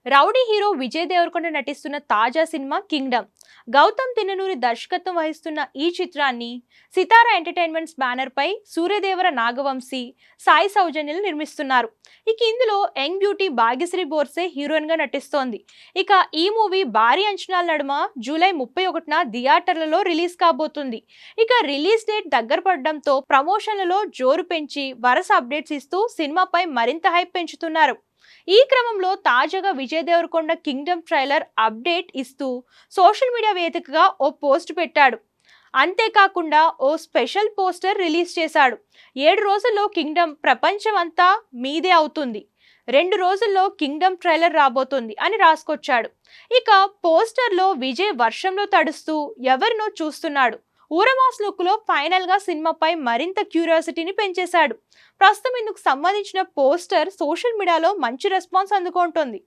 Rowdy hero Vijay Devarakonda నటిస్తున్న తాజా cinema Kingdom. Gautam Tinnanuri దర్శకత్వం వహిస్తున్న ఈ చిత్రాన్ని సితారా ఎంటర్టైన్మెంట్స్ బ్యానర్ పై సూర్యదేవర నాగవంశీ, సాయి సౌజన్యలు నిర్మిస్తున్నారు. ఇక ఇందులో young beauty Bhagyashri Borse heroine గా నటిస్తోంది. ఇక ఈ మూవీ భారీ అంచనాల నడుమ జూలై 31న థియేటర్లలో రిలీజ్ కాబోతుంది. ఇక రిలీజ్ డేట్ దగ్గర పడడంతో ప్రమోషన్లలో జోరు పెంచి వరుస అప్డేట్స్ ఇస్తూ సినిమాపై మరింత హైప్ పెంచుతున్నారు. ఈ క్రమంలో తాజాగా Vijay Deverakonda kingdom trailer update ఇస్తూ సోషల్ మీడియా వేదికగా ఓ పోస్ట్ పెట్టాడు. అంతేకాకుండా ఓ స్పెషల్ పోస్టర్ రిలీజ్ చేశాడు. 7 రోజుల్లో కింగ్డమ్ ప్రపంచం అంతా మీదే అవుతుంది, 2 రోజుల్లో కింగ్డమ్ ట్రైలర్ రాబోతుంది అని రాసుకొచ్చాడు. ఇక పోస్టర్లో విజయ్ వర్షంలో తడుస్తూ ఎవరినో చూస్తున్నాడు. ఊరమాస్ లుక్ లో ఫైనల్ గా సినిమాపై మరింత క్యూరియాసిటీని పెంచేశాడు. ప్రస్తుతం ఇందుకు సంబంధించిన పోస్టర్ సోషల్ మీడియాలో మంచి రెస్పాన్స్ అందుకుంటోంది.